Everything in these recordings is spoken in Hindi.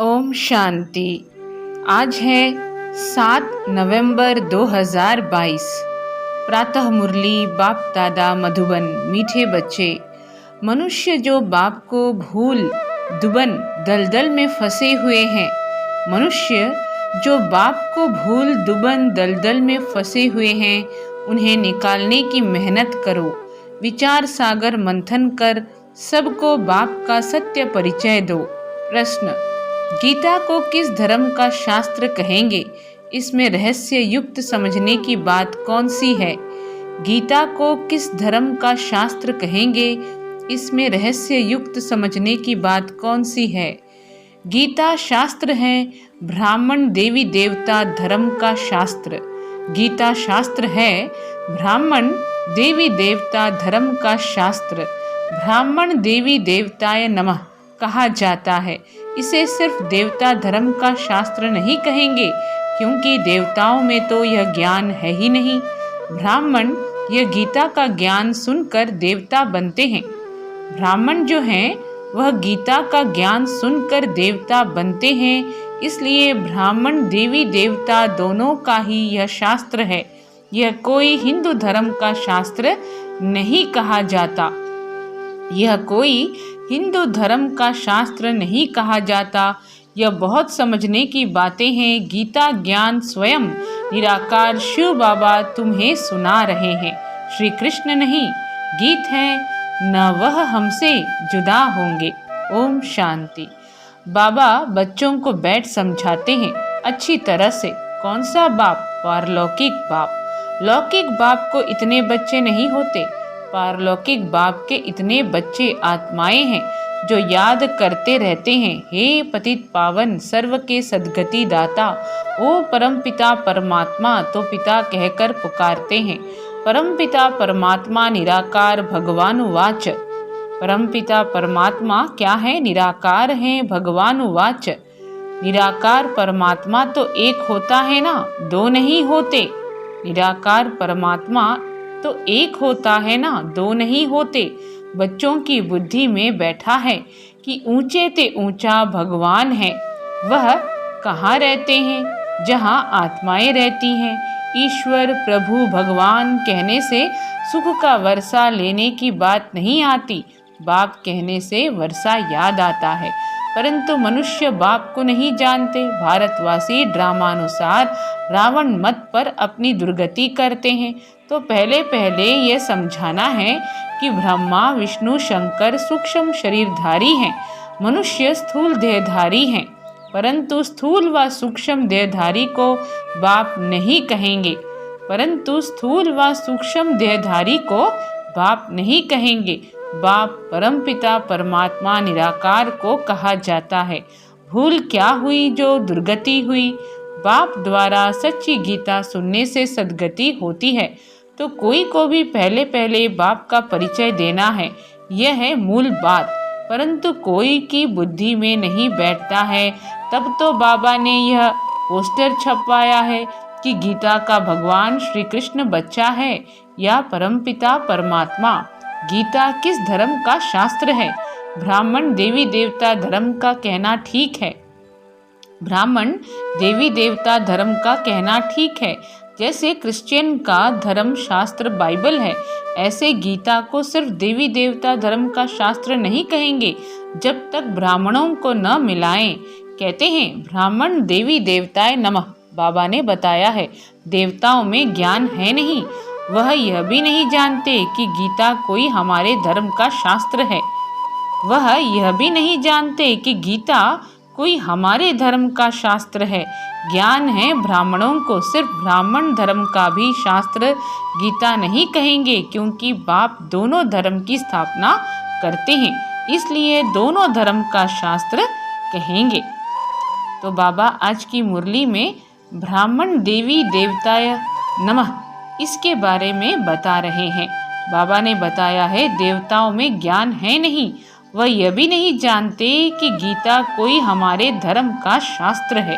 ओम शांति। आज है 7 नवंबर 2022। प्रातः मुरली बाप दादा मधुबन। मीठे बच्चे, मनुष्य जो बाप को भूल दुबन दलदल में फंसे हुए हैं, मनुष्य जो बाप को भूल दुबन दलदल में फंसे हुए हैं, उन्हें निकालने की मेहनत करो। विचार सागर मंथन कर सबको बाप का सत्य परिचय दो। प्रश्न: गीता को किस धर्म का शास्त्र कहेंगे? इसमें रहस्य युक्त समझने की बात कौन सी है? गीता को किस धर्म का शास्त्र कहेंगे? इसमें रहस्य युक्त समझने की बात कौन सी है? गीता शास्त्र है ब्राह्मण देवी देवता धर्म का शास्त्र। गीता शास्त्र है ब्राह्मण देवी देवता धर्म का शास्त्र। ब्राह्मण देवी देवताय नमः कहा जाता है। इसे सिर्फ देवता धर्म का शास्त्र नहीं कहेंगे, क्योंकि देवताओं में तो यह ज्ञान है ही नहीं। ब्राह्मण यह गीता का ज्ञान सुनकर देवता बनते हैं। ब्राह्मण जो हैं वह गीता का ज्ञान सुनकर देवता बनते हैं। इसलिए ब्राह्मण देवी देवता दोनों का ही यह शास्त्र है। यह कोई हिंदू धर्म का शास्त्र नहीं कहा जाता। यह कोई हिंदू धर्म का शास्त्र नहीं कहा जाता। यह बहुत समझने की बातें हैं। गीता ज्ञान स्वयं निराकार शिव बाबा तुम्हें सुना रहे हैं। श्री कृष्ण नहीं, गीत है, न वह हमसे जुदा होंगे। ओम शांति। बाबा बच्चों को बैठ समझाते हैं अच्छी तरह से। कौन सा बाप? पारलौकिक बाप। लौकिक बाप को इतने बच्चे नहीं होते। पारलौकिक बाप के इतने बच्चे आत्माएं हैं जो याद करते रहते हैं, हे पतित पावन सर्व के सद्गति दाता, ओ परमपिता परमात्मा। तो पिता कहकर पुकारते हैं। परमपिता परमात्मा निराकार भगवानुवाच। परमपिता परमात्मा क्या है? निराकार हैं। भगवानुवाच, निराकार परमात्मा तो एक होता है ना, दो नहीं होते। निराकार परमात्मा तो एक होता है ना, दो नहीं होते। बच्चों की बुद्धि में बैठा है कि ऊंचे ते ऊंचा भगवान है। वह कहाँ रहते हैं? जहाँ आत्माएं रहती हैं। ईश्वर प्रभु भगवान कहने से सुख का वर्षा लेने की बात नहीं आती। बाप कहने से वर्षा याद आता है, परंतु मनुष्य बाप को नहीं जानते। भारतवासी ड्रामानुसार रावण मत पर अपनी दुर्गति करते हैं। तो पहले ये समझाना है कि ब्रह्मा विष्णु शंकर सूक्ष्म शरीरधारी हैं, मनुष्य स्थूल देहधारी हैं। परंतु स्थूल व सूक्ष्म देहधारी को बाप नहीं कहेंगे। परंतु स्थूल व सूक्ष्म देहधारी को बाप नहीं कहेंगे। बाप परमपिता परमात्मा निराकार को कहा जाता है। भूल क्या हुई जो दुर्गति हुई? बाप द्वारा सच्ची गीता सुनने से सद्गति होती है। तो कोई को भी पहले बाप का परिचय देना है, यह है मूल बात। परंतु कोई की बुद्धि में नहीं बैठता है। तब तो बाबा ने यह पोस्टर छपवाया है कि गीता का भगवान श्री कृष्ण बच्चा है या परमपिता परमात्मा। गीता किस धर्म का शास्त्र है? ब्राह्मण देवी देवता धर्म का कहना ठीक है। ब्राह्मण देवी देवता धर्म का कहना ठीक है। जैसे क्रिश्चियन का धर्म शास्त्र बाइबल है, ऐसे गीता को सिर्फ देवी देवता धर्म का शास्त्र नहीं कहेंगे जब तक ब्राह्मणों को न मिलाएं। कहते हैं ब्राह्मण देवी देवताय नमः। बाबा ने बताया है देवताओं में ज्ञान है नहीं। वह यह भी नहीं जानते कि गीता कोई हमारे धर्म का शास्त्र है। वह यह भी नहीं जानते कि गीता कोई हमारे धर्म का शास्त्र है। ज्ञान है ब्राह्मणों को, सिर्फ ब्राह्मण धर्म का भी शास्त्र गीता नहीं कहेंगे, क्योंकि बाप दोनों धर्म की स्थापना करते हैं। इसलिए दोनों धर्म का शास्त्र कहेंगे। तो बाबा आज की मुरली में ब्राह्मण देवी देवताय नमः इसके बारे में बता रहे हैं। बाबा ने बताया है देवताओं में ज्ञान है नहीं। वह यह भी नहीं जानते कि गीता कोई हमारे धर्म का शास्त्र है।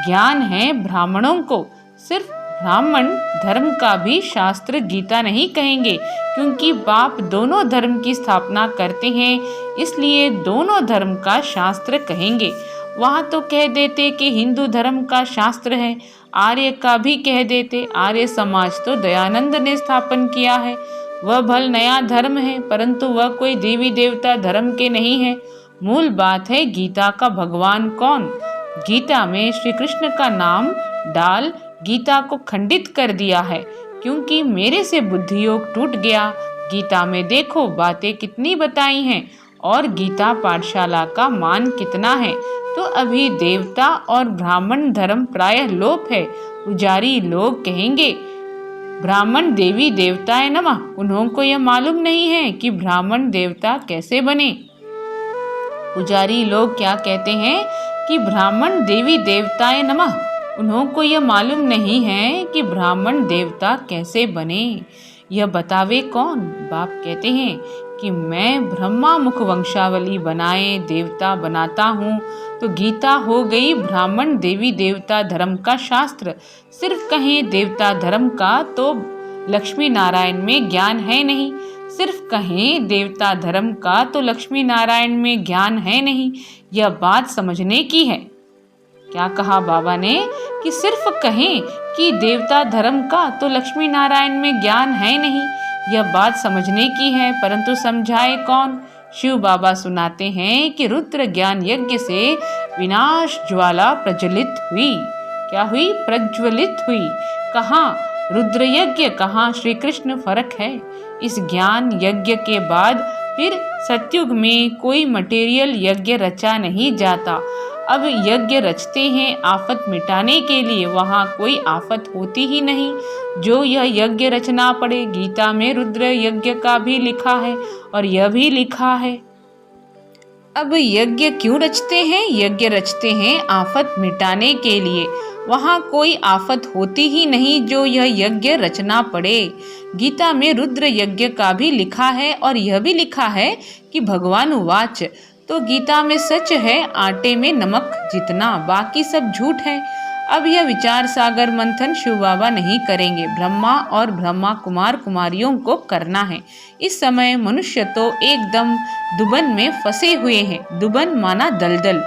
ज्ञान है ब्राह्मणों को, सिर्फ ब्राह्मण धर्म का भी शास्त्र गीता नहीं कहेंगे, क्योंकि बाप दोनों धर्म की स्थापना करते हैं। इसलिए दोनों धर्म का शास्त्र कहेंगे। वहाँ तो कह देते कि हिंदू धर्म का शास्त्र है, आर्य का भी कह देते। आर्य समाज तो दयानंद ने स्थापन किया है, वह भल नया धर्म है, परंतु वह कोई देवी देवता धर्म के नहीं है। मूल बात है गीता का भगवान कौन। गीता में श्री कृष्ण का नाम डाल गीता को खंडित कर दिया है, क्योंकि मेरे से बुद्धि योग टूट गया। गीता में देखो बातें कितनी बताई हैं और गीता पाठशाला का मान कितना है। तो अभी देवता और ब्राह्मण धर्म प्रायः लोप है। पुजारी लोग कहेंगे ब्राह्मण देवी देवताए नमः। उन्हों को यह मालूम नहीं है कि ब्राह्मण देवता कैसे बने। पुजारी लोग क्या कहते हैं कि ब्राह्मण देवी देवताए नमः। उन्हों को यह मालूम नहीं है कि ब्राह्मण देवता कैसे बने। यह बतावे कौन। बाप कहते हैं कि मैं ब्रह्मा मुख वंशावली बनाए देवता बनाता हूँ। तो गीता हो गई ब्राह्मण देवी देवता धर्म का शास्त्र। सिर्फ कहें देवता धर्म का तो लक्ष्मी नारायण में ज्ञान है नहीं। सिर्फ कहें देवता धर्म का तो लक्ष्मी नारायण में ज्ञान है नहीं। यह बात समझने की है। क्या कहा बाबा ने कि सिर्फ कहें कि देवता धर्म का तो लक्ष्मी नारायण में ज्ञान है नहीं। यह बात समझने की है, परंतु समझाए कौन। शिव बाबा सुनाते हैं कि रुद्र ज्ञान यज्ञ से विनाश ज्वाला प्रज्वलित हुई। क्या हुई? प्रज्वलित हुई। कहाँ रुद्र यज्ञ, कहाँ श्री कृष्ण, फर्क है। इस ज्ञान यज्ञ के बाद फिर सतयुग में कोई मटेरियल यज्ञ रचा नहीं जाता। अब यज्ञ रचते हैं आफत मिटाने के लिए, वहाँ कोई आफत होती ही नहीं जो यह यज्ञ रचना पड़े। गीता में रुद्र यज्ञ का भी लिखा है और यह भी लिखा है। अब यज्ञ क्यों रचते हैं? यज्ञ रचते हैं आफत मिटाने के लिए, वहाँ कोई आफत होती ही नहीं जो यह यज्ञ रचना पड़े। गीता में रुद्र यज्ञ का भी लिखा है और यह भी लिखा है कि भगवान उवाच। तो गीता में सच है आटे में नमक जितना, बाकी सब झूठ है। अब यह विचार सागर मंथन शिव बाबा नहीं करेंगे, ब्रह्मा और ब्रह्मा कुमार कुमारियों को करना है। इस समय मनुष्य तो एकदम दुबन में फंसे हुए हैं। दुबन माना दलदल।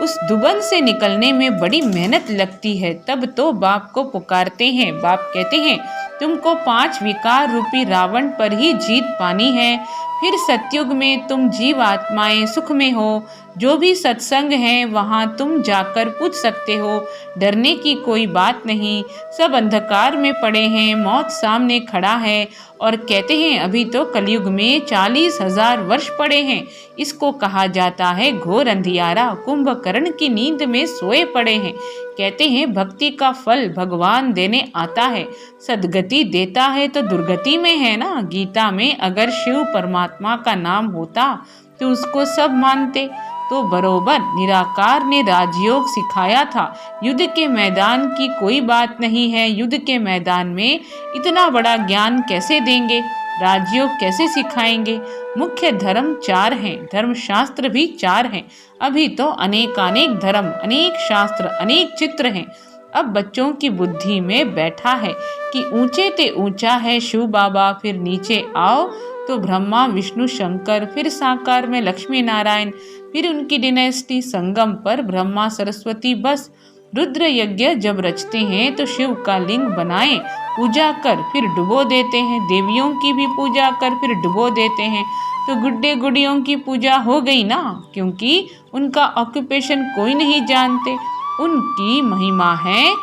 उस दुबन से निकलने में बड़ी मेहनत लगती है। तब तो बाप को पुकारते हैं। बाप कहते हैं तुमको 5 विकार रूपी रावण पर ही जीत पानी है। फिर सतयुग में तुम जीव आत्माएं सुख में हो। जो भी सत्संग है वहाँ तुम जाकर पूछ सकते हो। डरने की कोई बात नहीं। सब अंधकार में पड़े हैं, मौत सामने खड़ा है और कहते हैं अभी तो कलयुग में 40,000 वर्ष पड़े हैं। इसको कहा जाता है घोर अंधियारा। कुंभकर्ण की नींद में सोए पड़े हैं। कहते हैं भक्ति का फल भगवान देने आता है। सदगति देता है तो दुर्गति में है ना। गीता में अगर शिव परमात्मा का नाम होता तो उसको सब मानते। तो बरोबर निराकार ने राजयोग सिखाया था। युद्ध के मैदान की कोई बात नहीं है। युद्ध के मैदान में इतना बड़ा ज्ञान कैसे देंगे? राजयोग कैसे सिखाएंगे? मुख्य धर्म 4 हैं, धर्मशास्त्र भी 4 हैं। अभी तो अनेकानेक धर्म, अनेक शास्त्र, अनेक चित्र हैं। अब बच्चों की बुद्धि में बैठा है कि ऊंचे ते ऊंचा है शिव बाबा, फिर नीचे आओ तो ब्रह्मा विष्णु शंकर, फिर साकार में लक्ष्मी नारायण, फिर उनकी डिनेस्टी, संगम पर ब्रह्मा सरस्वती। बस रुद्र यज्ञ जब रचते हैं तो शिव का लिंग बनाए, पूजा कर फिर डुबो देते हैं। देवियों की भी पूजा कर फिर डुबो देते हैं। तो गुड्डे गुड़ियों की पूजा हो गई ना, क्योंकि उनका ऑक्यूपेशन कोई नहीं जानते। उनकी महिमा है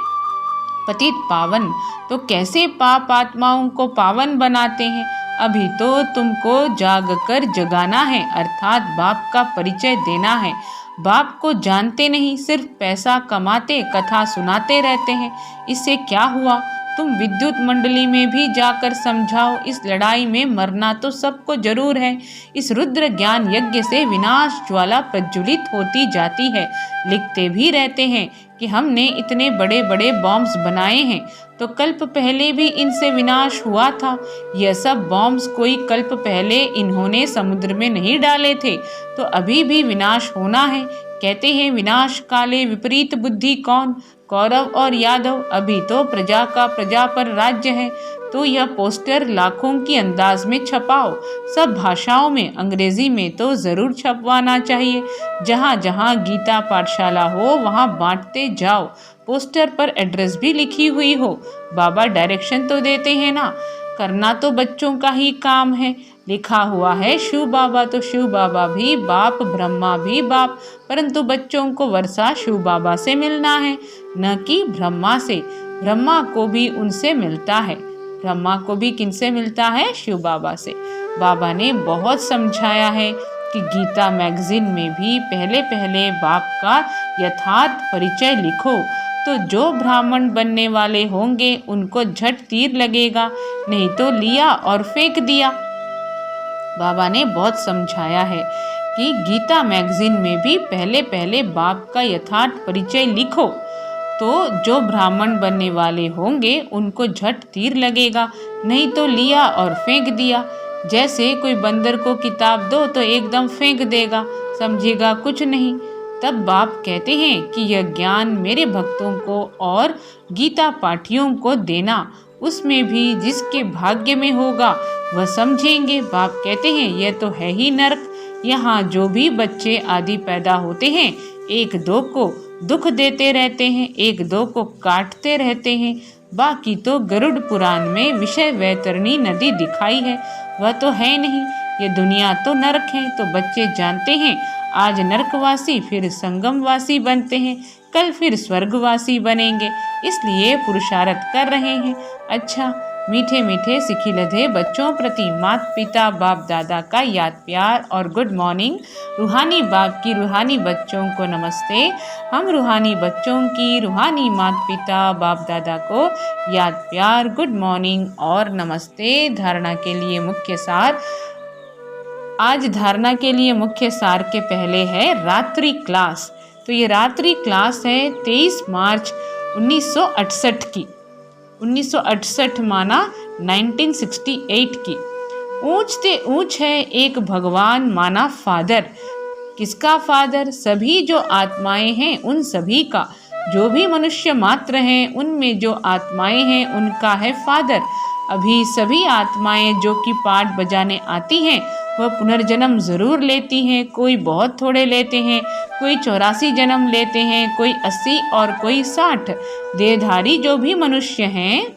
पतित पावन। तो कैसे पाप आत्माओं को पावन बनाते हैं? अभी तो तुमको जाग कर जगाना है, अर्थात बाप का परिचय देना है। बाप को जानते नहीं, सिर्फ पैसा कमाते, कथा सुनाते रहते हैं। इससे क्या हुआ? तुम विद्युत मंडली में भी जाकर समझाओ। इस लड़ाई में मरना तो सबको जरूर है। इस रुद्र ज्ञान यज्ञ से विनाश ज्वाला प्रज्वलित होती जाती है। लिखते भी रहते हैं कि हमने इतने बड़े बड़े बॉम्ब्स बनाए हैं, तो कल्प पहले भी इनसे विनाश हुआ था। यह सब बॉम्ब्स कोई कल्प पहले इन्होंने समुद्र में नहीं डाले थे, तो अभी भी विनाश होना है। कहते हैं विनाश काले विपरीत बुद्धि कौन? कौरव और यादव। अभी तो प्रजा का प्रजा पर राज्य है, तो यह पोस्टर लाखों की अंदाज में छपाओ, सब भाषाओं में, अंग्रेजी में तो ज़रूर छपवाना चाहिए। जहाँ जहाँ गीता पाठशाला हो वहाँ बांटते जाओ, पोस्टर पर एड्रेस भी लिखी हुई हो। बाबा डायरेक्शन तो देते हैं ना, करना तो बच्चों का ही काम है। लिखा हुआ है शिव बाबा, तो शिव बाबा भी बाप, ब्रह्मा भी बाप, परंतु बच्चों को वर्षा शिव बाबा से मिलना है, न कि ब्रह्मा से। ब्रह्मा को भी उनसे मिलता है। ब्रह्मा को भी किनसे मिलता है? शिव बाबा से। बाबा ने बहुत समझाया है कि गीता मैगजीन में भी पहले पहले बाप का यथार्थ परिचय लिखो, तो जो ब्राह्मण बनने वाले होंगे उनको झट तीर लगेगा, नहीं तो लिया और फेंक दिया। बाबा ने बहुत समझाया है कि गीता मैगजीन में भी पहले पहले बाप का यथार्थ परिचय लिखो, तो जो ब्राह्मण बनने वाले होंगे उनको झट तीर लगेगा, नहीं तो लिया और फेंक दिया। जैसे कोई बंदर को किताब दो तो एकदम फेंक देगा, समझेगा कुछ नहीं। तब बाप कहते हैं कि यह ज्ञान मेरे भक्तों को और गीता पाठियों को देना, उसमें भी जिसके भाग्य में होगा वह समझेंगे। बाप कहते हैं यह तो है ही नरक, यहाँ जो भी बच्चे आदि पैदा होते हैं एक दो को दुख देते रहते हैं, एक दो को काटते रहते हैं। बाकी तो गरुड़ पुराण में विषय वैतरणी नदी दिखाई है, वह तो है नहीं। ये दुनिया तो नरक है, तो बच्चे जानते हैं आज नरकवासी फिर संगमवासी बनते हैं, कल फिर स्वर्गवासी बनेंगे, इसलिए पुरुषार्थ कर रहे हैं। अच्छा, मीठे मीठे सिखिलधे बच्चों प्रति माता पिता बाप दादा का याद प्यार और गुड मॉर्निंग। रूहानी बाप की रूहानी बच्चों को नमस्ते। हम रूहानी बच्चों की रूहानी माता पिता बाप दादा को याद प्यार, गुड मॉर्निंग और नमस्ते। धारणा के लिए मुख्य सार। आज धारणा के लिए मुख्य सार के पहले है रात्रि क्लास। तो ये रात्रि क्लास है 23 मार्च 1968 की, 1968 माना 1968 की। ऊंचते ऊंच है एक भगवान माना फादर। किसका फादर? सभी जो आत्माएं हैं उन सभी का, जो भी मनुष्य मात्र हैं उनमें जो आत्माएं हैं उनका है फादर। अभी सभी आत्माएं जो कि पाठ बजाने आती हैं वह पुनर्जन्म जरूर लेती हैं। कोई बहुत थोड़े लेते हैं, कोई 84 जन्म लेते हैं, कोई 80 और कोई 60। देहधारी जो भी मनुष्य हैं,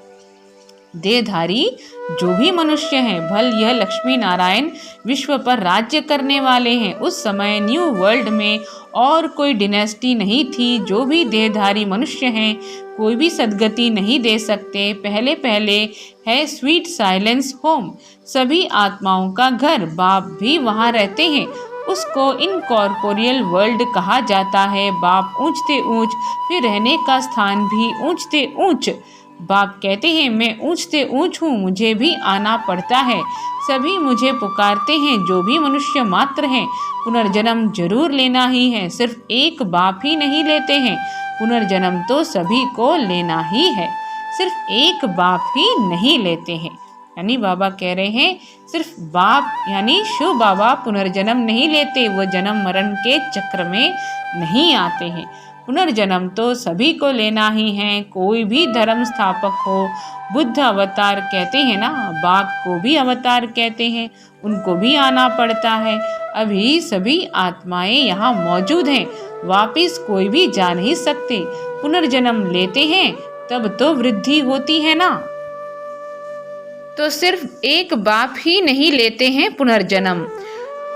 देहधारी जो भी मनुष्य हैं, भल यह लक्ष्मी नारायण विश्व पर राज्य करने वाले हैं। उस समय न्यू वर्ल्ड में और कोई डिनेस्टी नहीं थी। जो भी देहधारी मनुष्य हैं कोई भी सद्गति नहीं दे सकते। पहले पहले है स्वीट साइलेंस होम, सभी आत्माओं का घर। बाप भी वहाँ रहते हैं, उसको इनकॉर्पोरियल वर्ल्ड कहा जाता है। बाप ऊंचते ऊंच, फिर रहने का स्थान भी ऊंचते ऊंच। बाप कहते हैं मैं ऊंचते ऊंच हूँ, मुझे भी आना पड़ता है। सभी मुझे पुकारते हैं, जो भी मनुष्य मात्र हैं पुनर्जन्म जरूर लेना ही है। सिर्फ एक बाप ही नहीं लेते हैं, पुनर्जन्म तो सभी को लेना ही है, सिर्फ एक बाप ही नहीं लेते हैं। यानी बाबा कह रहे हैं सिर्फ बाप यानी शिव बाबा पुनर्जन्म नहीं लेते, वो जन्म मरण के चक्र में नहीं आते हैं। पुनर्जन्म तो सभी को लेना ही है, कोई भी धर्म स्थापक हो। बुद्ध अवतार कहते हैं ना, बाघ को भी अवतार कहते हैं, उनको भी आना पड़ता है। अभी सभी आत्माएं यहाँ मौजूद हैं, वापिस कोई भी जा नहीं सकते। पुनर्जन्म लेते हैं तब तो वृद्धि होती है ना। तो सिर्फ एक बाप ही नहीं लेते हैं पुनर्जन्म,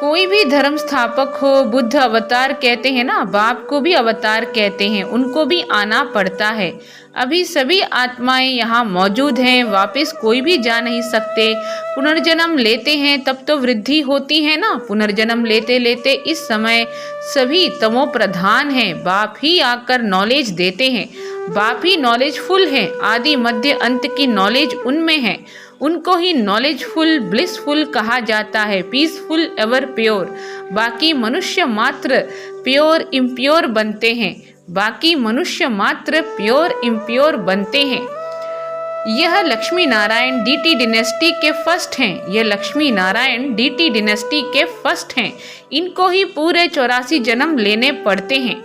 कोई भी धर्म स्थापक हो। बुद्ध अवतार कहते हैं ना, बाप को भी अवतार कहते हैं, उनको भी आना पड़ता है। अभी सभी आत्माएं यहाँ मौजूद हैं, वापस कोई भी जा नहीं सकते। पुनर्जन्म लेते हैं तब तो वृद्धि होती है ना। पुनर्जन्म लेते लेते इस समय सभी तमो प्रधान हैं, बाप ही आकर नॉलेज देते हैं। बाप ही नॉलेजफुल हैं, आदि मध्य अंत की नॉलेज उनमें है। उनको ही नॉलेजफुल ब्लिसफुल कहा जाता है, पीसफुल एवर प्योर। बाकी मनुष्य मात्र प्योर इम्प्योर बनते हैं, बाकी मनुष्य मात्र प्योर इम्प्योर बनते हैं। यह लक्ष्मी नारायण डीटी डिनेस्टी के फर्स्ट हैं, यह लक्ष्मी नारायण डीटी डिनेस्टी के फर्स्ट हैं। इनको ही पूरे 84 जन्म लेने पड़ते हैं।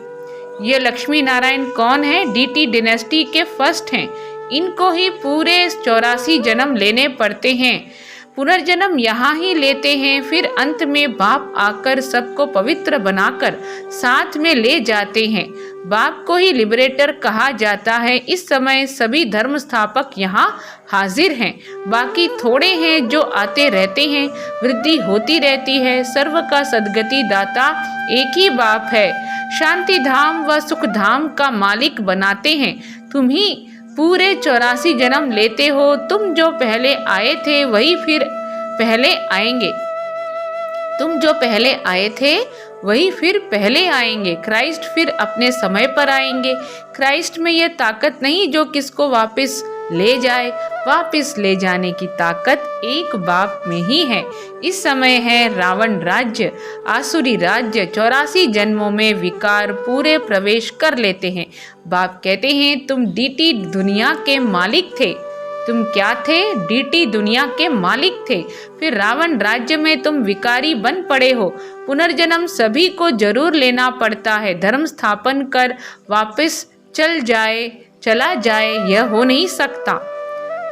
ये लक्ष्मी नारायण कौन है? डीटी डिनेस्टी के फर्स्ट हैं। इनको ही पूरे 84 जन्म लेने पड़ते हैं। पुनर्जन्म यहाँ ही लेते हैं, फिर अंत में बाप आकर सबको पवित्र बनाकर साथ में ले जाते हैं। बाप को ही लिबरेटर कहा जाता है। इस समय सभी धर्म स्थापक यहाँ हाजिर हैं, बाकी थोड़े हैं जो आते रहते हैं। वृद्धि होती रहती है। सर्व का सद्गति दाता एक ही बाप है। शांति धाम व सुख धाम का मालिक बनाते हैं। तुम ही पूरे 84 जन्म लेते हो। तुम जो पहले आए थे वही फिर पहले आएंगे। तुम जो पहले आए थे वही फिर पहले आएंगे। क्राइस्ट फिर अपने समय पर आएंगे। क्राइस्ट में यह ताकत नहीं जो किसको वापस ले जाए। वापस ले जाने की ताकत एक बाप में ही है। इस समय है रावण राज्य, आसुरी राज्य। 84 जन्मों में विकार पूरे प्रवेश कर लेते हैं। बाप कहते हैं तुम डीटी दुनिया के मालिक थे। तुम क्या थे? डीटी दुनिया के मालिक थे। फिर रावण राज्य में तुम विकारी बन पड़े हो। पुनर्जन्म सभी को जरूर लेना पड़ता है। धर्म स्थापन कर वापस चला जाए यह हो नहीं सकता।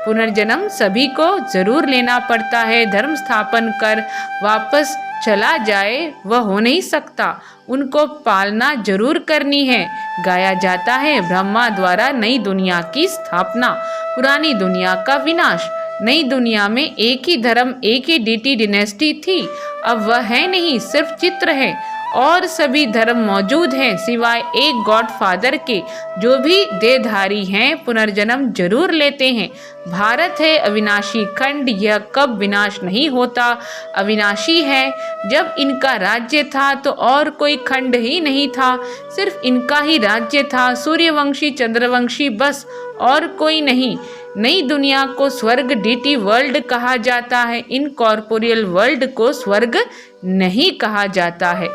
पुनर्जन्म सभी को जरूर लेना पड़ता है। धर्म स्थापन कर वापस चला जाए वह हो नहीं सकता। उनको पालना जरूर करनी है। गाया जाता है ब्रह्मा द्वारा नई दुनिया की स्थापना, पुरानी दुनिया का विनाश। नई दुनिया में एक ही धर्म, एक ही डीटी डिनेस्टी थी। अब वह है नहीं, सिर्फ चित्र है और सभी धर्म मौजूद हैं सिवाय एक गॉड फादर के। जो भी देहधारी हैं पुनर्जन्म जरूर लेते हैं। भारत है अविनाशी खंड, यह कब विनाश नहीं होता। अविनाशी है। जब इनका राज्य था तो और कोई खंड ही नहीं था, सिर्फ इनका ही राज्य था। सूर्यवंशी, चंद्रवंशी, बस और कोई नहीं। नई दुनिया को स्वर्ग डीटी वर्ल्ड कहा जाता है। इनकॉर्पोरियल वर्ल्ड को स्वर्ग नहीं कहा जाता है।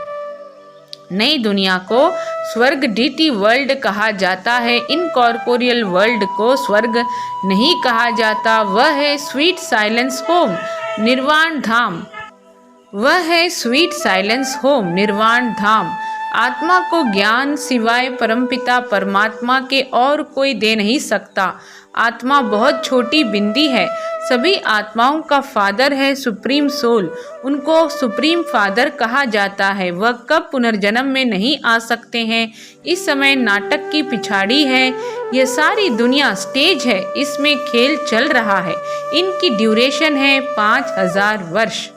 नई दुनिया को स्वर्ग डीटी वर्ल्ड कहा जाता है। इनकॉर्पोरियल वर्ल्ड को स्वर्ग नहीं कहा जाता। वह है स्वीट साइलेंस होम, निर्वाण धाम। वह है स्वीट साइलेंस होम, निर्वाण धाम। आत्मा को ज्ञान सिवाय परमपिता परमात्मा के और कोई दे नहीं सकता। आत्मा बहुत छोटी बिंदी है। सभी आत्माओं का फादर है सुप्रीम सोल। उनको सुप्रीम फादर कहा जाता है। वह कब पुनर्जन्म में नहीं आ सकते हैं। इस समय नाटक की पिछाड़ी है। यह सारी दुनिया स्टेज है, इसमें खेल चल रहा है। इनकी ड्यूरेशन है 5000 वर्ष।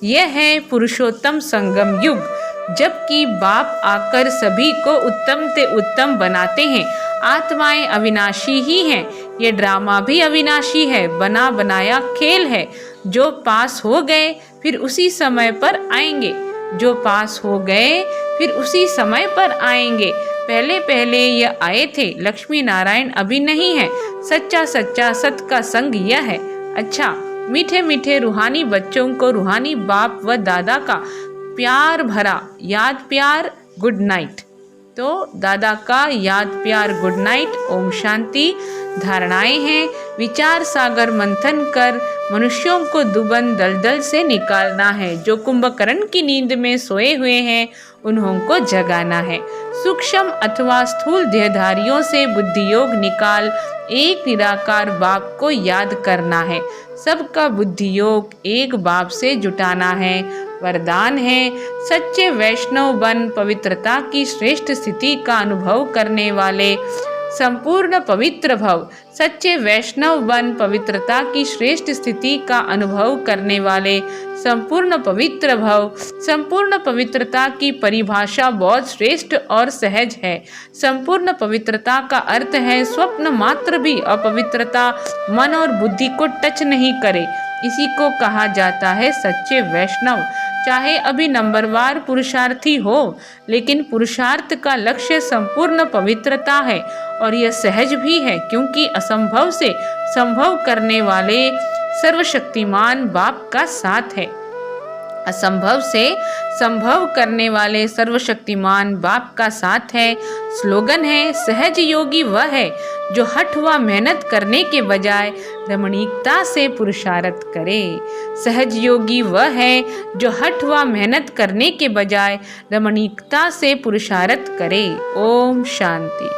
यह है पुरुषोत्तम संगम युग, जबकि बाप आकर सभी को उत्तम से उत्तम बनाते हैं। आत्माएं अविनाशी ही हैं। ये ड्रामा भी अविनाशी है, बना बनाया खेल है। जो पास हो गए फिर उसी समय पर आएंगे। जो पास हो गए फिर उसी समय पर आएंगे। पहले पहले यह आए थे। लक्ष्मी नारायण अभी नहीं है। सच्चा सच्चा सत का संग यह है। अच्छा, मीठे मीठे रूहानी बच्चों को रूहानी बाप व दादा का प्यार भरा याद प्यार गुड नाइट। तो दादा का याद प्यार गुड नाइट। ओम शांति। धारणाएं हैं। विचार सागर मंथन कर मनुष्यों को दुबन दलदल से निकालना है। जो कुंभकर्ण की नींद में सोए हुए हैं उन्हों को जगाना है। सूक्ष्म अथवा स्थूल देहधारियों से बुद्धि योग निकाल एक निराकार बाप को याद करना है। सबका बुद्धि योग एक बाप से जुटाना है। वरदान है सच्चे वैष्णव बन पवित्रता की श्रेष्ठ स्थिति का अनुभव करने वाले संपूर्ण पवित्र भव। सच्चे वैष्णव बन पवित्रता की श्रेष्ठ स्थिति का अनुभव करने वाले संपूर्ण पवित्र भव। संपूर्ण पवित्रता की परिभाषा बहुत श्रेष्ठ और सहज है। संपूर्ण पवित्रता का अर्थ है स्वप्न मात्र भी अपवित्रता मन और बुद्धि को टच नहीं करे। इसी को कहा जाता है सच्चे वैष्णव। चाहे अभी नंबरवार पुरुषार्थी हो, लेकिन पुरुषार्थ का लक्ष्य संपूर्ण पवित्रता है और यह सहज भी है, क्योंकि असंभव से संभव करने वाले सर्वशक्तिमान बाप का साथ है। असंभव से संभव करने वाले सर्वशक्तिमान बाप का साथ है। स्लोगन है सहज योगी वह है जो हठ व मेहनत करने के बजाय रमणीकता से पुरुषार्थ करे। सहज योगी वह है जो हठ व मेहनत करने के बजाय रमणीकता से पुरुषार्थ करे। ओम शांति।